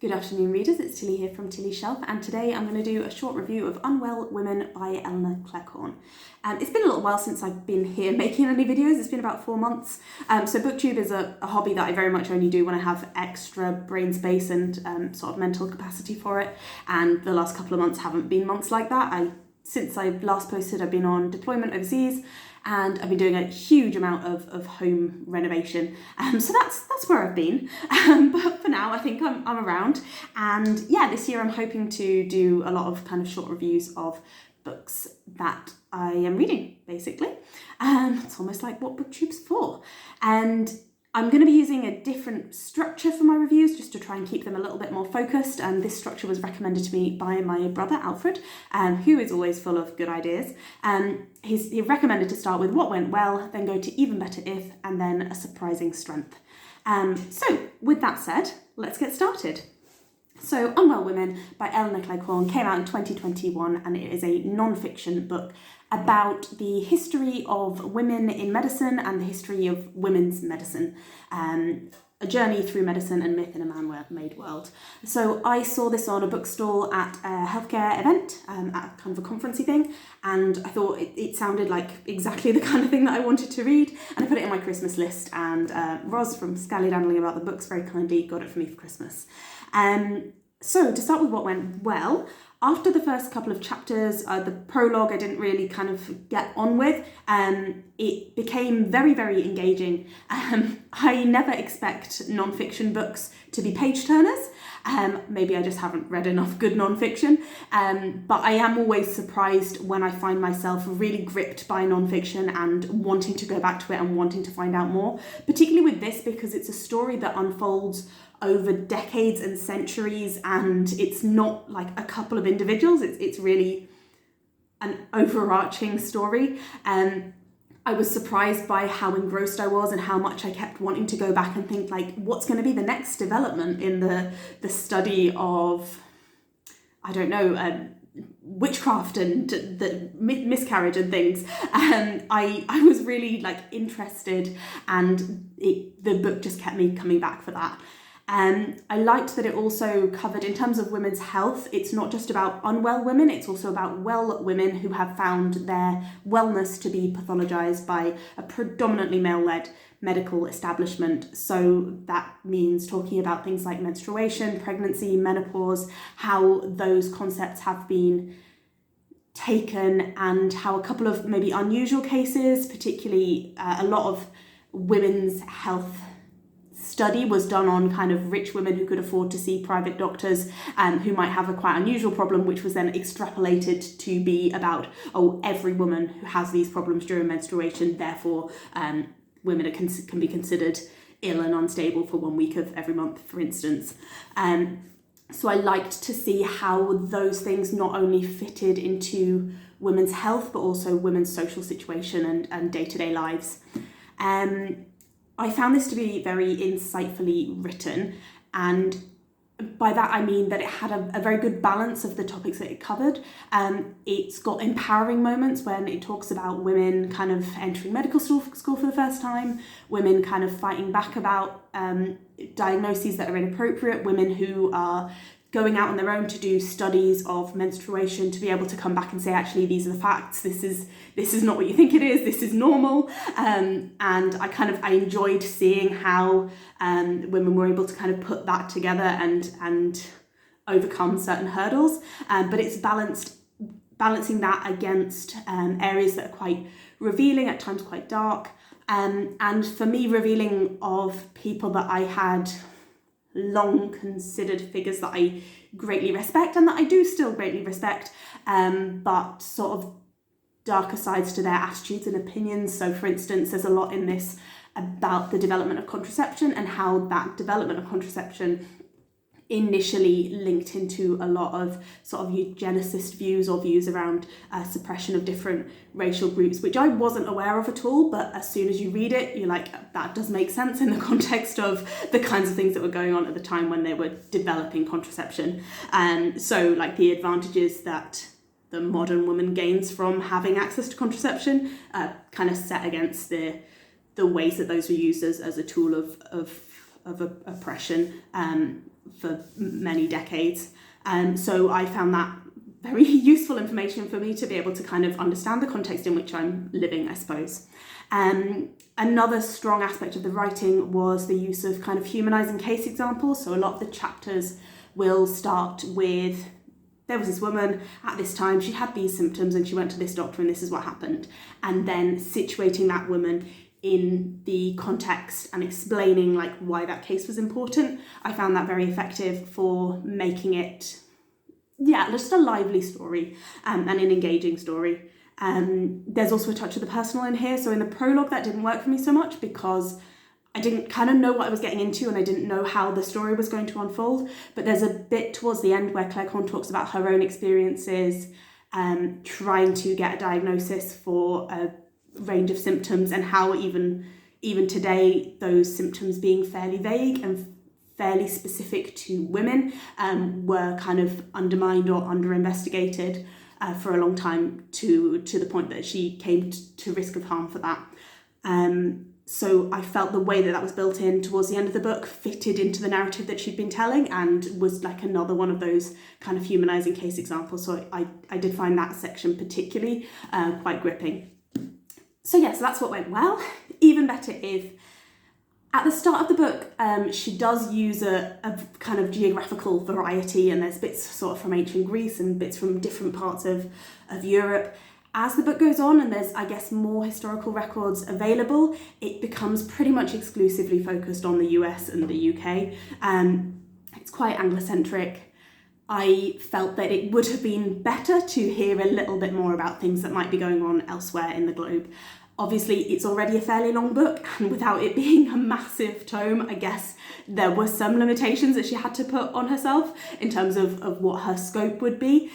Good afternoon readers, it's Tilly here from Tilly's Shelf, and today I'm going to do a short review of Unwell Women by Elinor Cleghorn. It's been a little while since I've been here making any videos. It's been about 4 months. So booktube is a hobby that I very much only do when I have extra brain space and sort of mental capacity for it, and the last couple of months haven't been months like that. Since I last posted, I've been on deployment overseas, and I've been doing a huge amount of home renovation. So that's where I've been. But for now, I think I'm around. And yeah, this year I'm hoping to do a lot of kind of short reviews of books that I am reading, basically. It's almost like what booktube's for. And I'm going to be using a different structure for my reviews just to try and keep them a little bit more focused, and this structure was recommended to me by my brother Alfred, who is always full of good ideas. He recommended to start with what went well, then go to even better if, and then a surprising strength. So with that said, let's get started. So Unwell Women by Elinor Cleghorn came out in 2021, and it is a non-fiction book about the history of women in medicine and the history of women's medicine. A journey through medicine and myth in a man-made world. So I saw this on a bookstall at a healthcare event, at kind of a conferencey thing, and I thought it sounded like exactly the kind of thing that I wanted to read, and I put it in my Christmas list, and Roz from Scally-Dandling About the Books very kindly got it for me for Christmas. So to start with what went well, after the first couple of chapters, the prologue I didn't really kind of get on with, it became very, very engaging. I never expect non-fiction books to be page turners. Maybe I just haven't read enough good non-fiction, but I am always surprised when I find myself really gripped by non-fiction and wanting to go back to it and wanting to find out more, particularly with this because it's a story that unfolds over decades and centuries, and it's not like a couple of individuals, it's really an overarching story. I was surprised by how engrossed I was and how much I kept wanting to go back and think, like, what's going to be the next development in the study of, I don't know, witchcraft and the miscarriage and things. I was really like interested, and the book just kept me coming back for that. I liked that it also covered, in terms of women's health, it's not just about unwell women, it's also about well women who have found their wellness to be pathologised by a predominantly male-led medical establishment. So that means talking about things like menstruation, pregnancy, menopause, how those concepts have been taken, and how a couple of maybe unusual cases, particularly a lot of women's health study was done on kind of rich women who could afford to see private doctors, who might have a quite unusual problem, which was then extrapolated to be about, every woman who has these problems during menstruation, therefore women can be considered ill and unstable for 1 week of every month, for instance. So I liked to see how those things not only fitted into women's health, but also women's social situation and day-to-day lives. I found this to be very insightfully written, and by that I mean that it had a very good balance of the topics that it covered. It's got empowering moments when it talks about women kind of entering medical school for the first time, women kind of fighting back about diagnoses that are inappropriate, women who are going out on their own to do studies of menstruation to be able to come back and say, actually, these are the facts, this is not what you think it is, this is normal. And I enjoyed seeing how women were able to kind of put that together and overcome certain hurdles. But it's balancing that against areas that are quite revealing, at times quite dark. And for me, revealing of people that I had long considered figures that I greatly respect and that I do still greatly respect, but sort of darker sides to their attitudes and opinions. So for instance, there's a lot in this about the development of contraception and how that development of contraception initially linked into a lot of sort of eugenicist views or views around suppression of different racial groups, which I wasn't aware of at all, but as soon as you read it, you're like, that does make sense in the context of the kinds of things that were going on at the time when they were developing contraception. So like the advantages that the modern woman gains from having access to contraception kind of set against the ways that those were used as a tool of oppression for many decades. So I found that very useful information for me to be able to kind of understand the context in which I'm living, I suppose. Another strong aspect of the writing was the use of kind of humanising case examples. So a lot of the chapters will start with, there was this woman at this time, she had these symptoms and she went to this doctor and this is what happened. And then situating that woman in the context and explaining like why that case was important. I found that very effective for making it, just a lively story and an engaging story. There's also a touch of the personal in here. So in the prologue, that didn't work for me so much because I didn't kind of know what I was getting into and I didn't know how the story was going to unfold. But there's a bit towards the end where Cleghorn talks about her own experiences, trying to get a diagnosis for a range of symptoms and how even today, those symptoms being fairly vague and fairly specific to women were kind of undermined or under-investigated for a long time to the point that she came to risk of harm for that. So I felt the way that was built in towards the end of the book fitted into the narrative that she'd been telling and was like another one of those kind of humanising case examples. So I did find that section particularly quite gripping. So that's what went well. Even better if at the start of the book, she does use a kind of geographical variety, and there's bits sort of from ancient Greece and bits from different parts of Europe. As the book goes on and there's, I guess, more historical records available, it becomes pretty much exclusively focused on the US and the UK. It's quite Anglocentric. I felt that it would have been better to hear a little bit more about things that might be going on elsewhere in the globe. Obviously, it's already a fairly long book, and without it being a massive tome, I guess there were some limitations that she had to put on herself in terms of what her scope would be.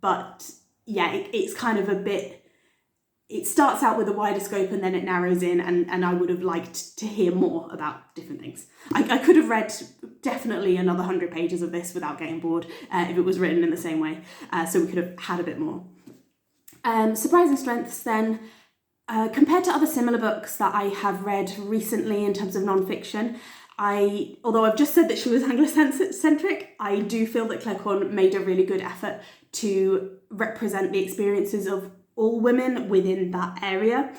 But it's kind of a bit, it starts out with a wider scope and then it narrows in, and I would have liked to hear more about different things. I could have read definitely another 100 pages of this without getting bored if it was written in the same way, so we could have had a bit more. Surprising strengths then. Compared to other similar books that I have read recently in terms of non-fiction, although I've just said that she was Anglocentric, I do feel that Cleghorn made a really good effort to represent the experiences of all women within that area,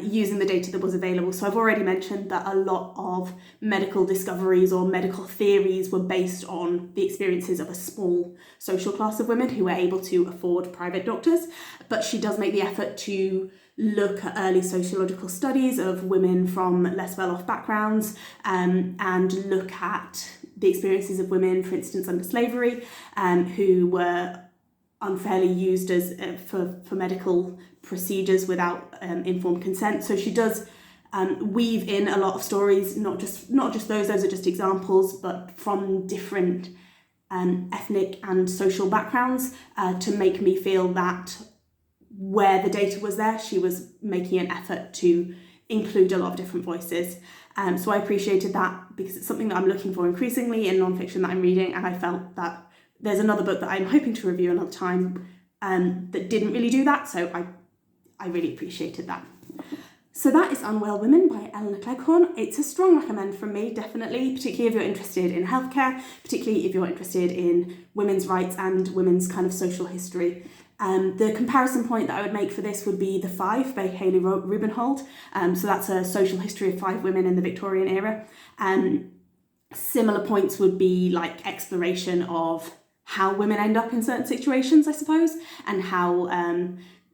using the data that was available. So I've already mentioned that a lot of medical discoveries or medical theories were based on the experiences of a small social class of women who were able to afford private doctors, but she does make the effort to look at early sociological studies of women from less well-off backgrounds, and look at the experiences of women, for instance, under slavery, who were unfairly used as for medical procedures without informed consent. So she does weave in a lot of stories, not just those are just examples, but from different ethnic and social backgrounds, to make me feel that where the data was there, she was making an effort to include a lot of different voices. So I appreciated that because it's something that I'm looking for increasingly in non-fiction that I'm reading, and I felt that there's another book that I'm hoping to review another time that didn't really do that, so I really appreciated that. So that is Unwell Women by Elinor Cleghorn. It's a strong recommend from me, definitely, particularly if you're interested in healthcare, particularly if you're interested in women's rights and women's kind of social history. The comparison point that I would make for this would be The Five by Hallie Rubenhold. So that's a social history of 5 women in the Victorian era. Similar points would be like exploration of how women end up in certain situations, I suppose, and how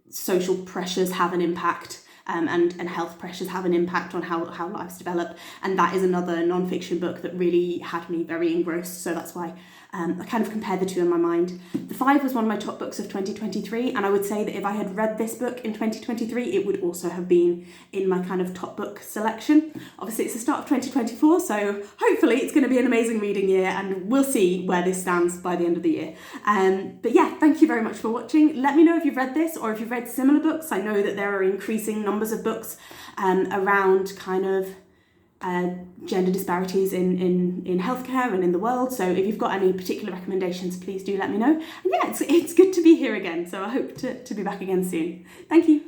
social pressures have an impact, and health pressures have an impact on how lives develop. And that is another non-fiction book that really had me very engrossed, so that's why I kind of compared the two in my mind. The Five was one of my top books of 2023, and I would say that if I had read this book in 2023, it would also have been in my kind of top book selection. Obviously, it's the start of 2024, so hopefully it's going to be an amazing reading year, and we'll see where this stands by the end of the year. But yeah, thank you very much for watching. Let me know if you've read this or if you've read similar books. I know that there are increasing numbers of books around kind of gender disparities in healthcare and in the world, so if you've got any particular recommendations, please do let me know. And yeah, it's good to be here again, so I hope to be back again soon. Thank you.